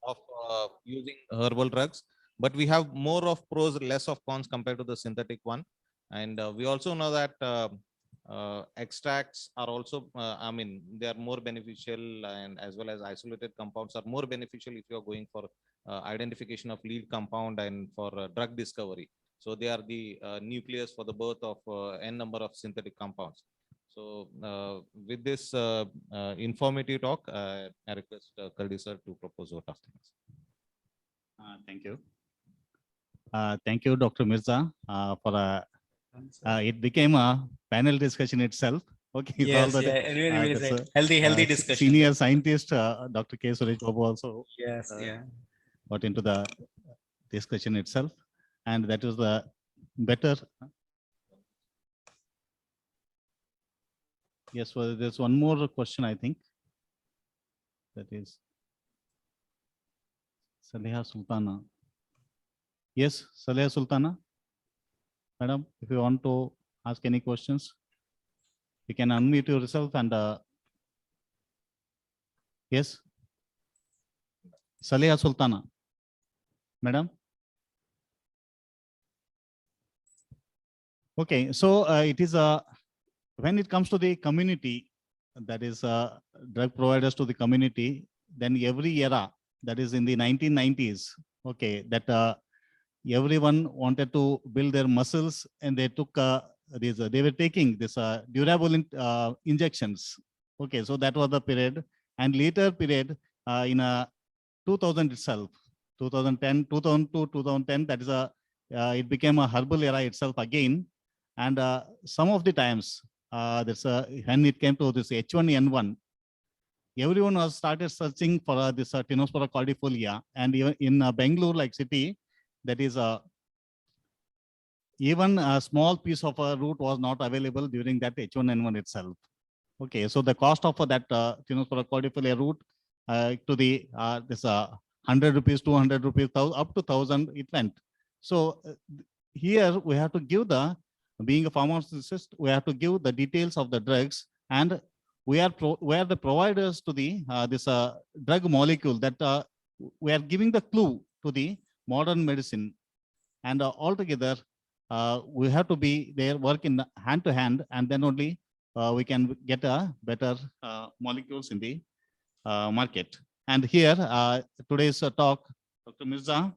of using herbal drugs, but we have more of pros, less of cons compared to the synthetic one. And we also know that extracts are also, I mean, they are more beneficial, and as well as isolated compounds are more beneficial if you are going for identification of lead compound and for drug discovery. So they are the nucleus for the birth of n number of synthetic compounds. So with this informative talk, I request Kaldi sir to propose vote of thanks. Thank you. Thank you, Dr. Mirza, for it became a panel discussion itself. Okay, Yes, all yeah, really, that's healthy discussion. Senior scientist, Dr. K. Suresh Babu also Yes, yeah. got into the discussion itself, and that is the better. Yes, well, there's one more question, I think. That is Saleha Sultana. Yes, Saleha Sultana. Madam, if you want to ask any questions, you can unmute yourself and yes. Saleha Sultana. Madam. Okay, so it is when it comes to the community, that is drug providers to the community, then every era, that is in the 1990s, okay, that everyone wanted to build their muscles, and they took they were taking this durable injections. Okay, so that was the period. And later period in 2000 itself, 2010, 2002, 2010, that is it became a herbal era itself again. And some of the times, when it came to this H1N1, everyone was started searching for this Tinospora cordifolia. And even in Bangalore, like city, that is even a small piece of a root was not available during that H1N1 itself. Okay, so the cost of that Tinospora cordifolia root to the this 100 rupees, 200 rupees, up to 1,000 it went. So here we have to give the, being a pharmacist, we have to give the details of the drugs, and we are the providers to the this drug molecule that we are giving the clue to the modern medicine. And altogether, we have to be there, work in hand to hand, and then only we can get a better molecules in the market. And here, today's talk, Dr. Mirza,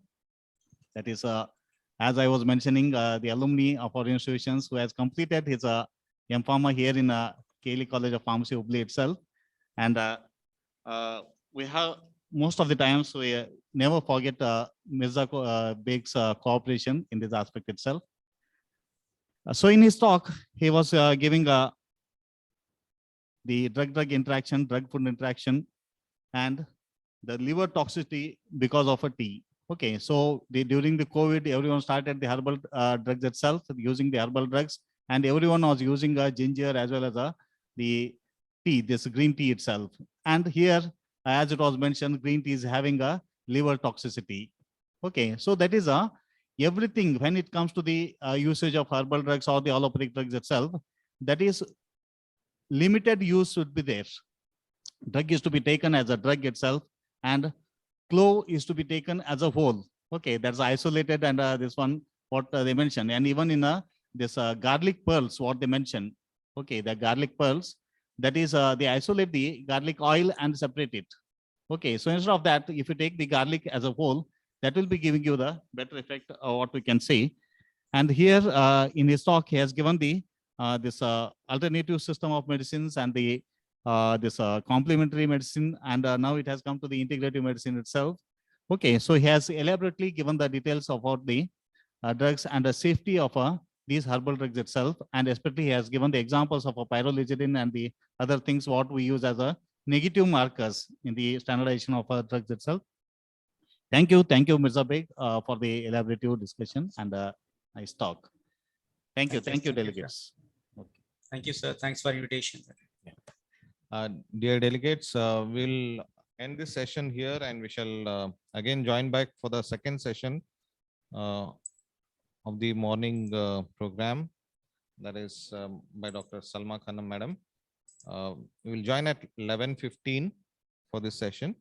that is, as I was mentioning, the alumni of our institutions who has completed his M.Pharma here in Kaili College of Pharmacy, Hubli itself. And we have, most of the times, we never forget Mirza Beg's cooperation in this aspect itself. So in his talk, he was giving the drug-drug interaction, drug-food interaction, and the liver toxicity because of a tea. Okay, so during the COVID, everyone started the herbal drugs itself, using the herbal drugs, and everyone was using ginger as well as the tea, this green tea itself. And here, as it was mentioned, green tea is having a liver toxicity. Okay, so that is everything when it comes to the usage of herbal drugs or the allopathic drugs itself, that is limited use should be there. Drug is to be taken as a drug itself, and clove is to be taken as a whole. Okay, that's isolated, and this one, what they mentioned, and even in this garlic pearls, what they mentioned. Okay, the garlic pearls, that is they isolate the garlic oil and separate it. Okay, so instead of that, if you take the garlic as a whole, that will be giving you the better effect of what we can see. And here in his talk, he has given the this alternative system of medicines and the this complementary medicine, and now it has come to the integrative medicine itself. Okay, so he has elaborately given the details about the drugs and the safety of these herbal drugs itself, and especially he has given the examples of pyrrolizidine and the other things what we use as a negative markers in the standardization of drugs itself. Thank you, Mirza Beg, for the elaborative discussion and nice talk. Thank you, delegates. Okay. Thank you, sir. Thanks for invitation. Dear delegates, we'll end this session here, and we shall again join back for the second session of the morning program, that is by Dr. Salma Khanam madam. We will join at 11:15 for this session.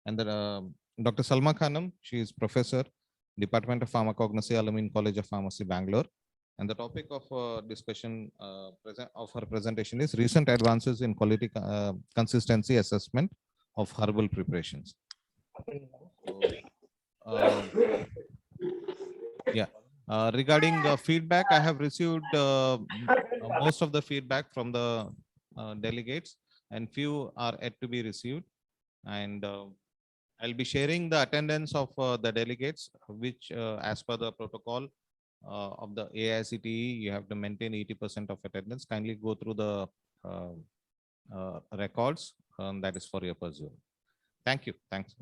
And then Dr. Salma Khanam, she is professor, Department of Pharmacognosy, Al-Amin College of Pharmacy, Bangalore. And the topic of discussion of her presentation is recent advances in quality consistency assessment of herbal preparations. So, yeah, regarding feedback, I have received most of the feedback from the delegates, and few are yet to be received. And I'll be sharing the attendance of the delegates, which as per the protocol of the AICTE, you have to maintain 80% of attendance. Kindly go through the records, that is for your pursuit. Thank you. Thanks.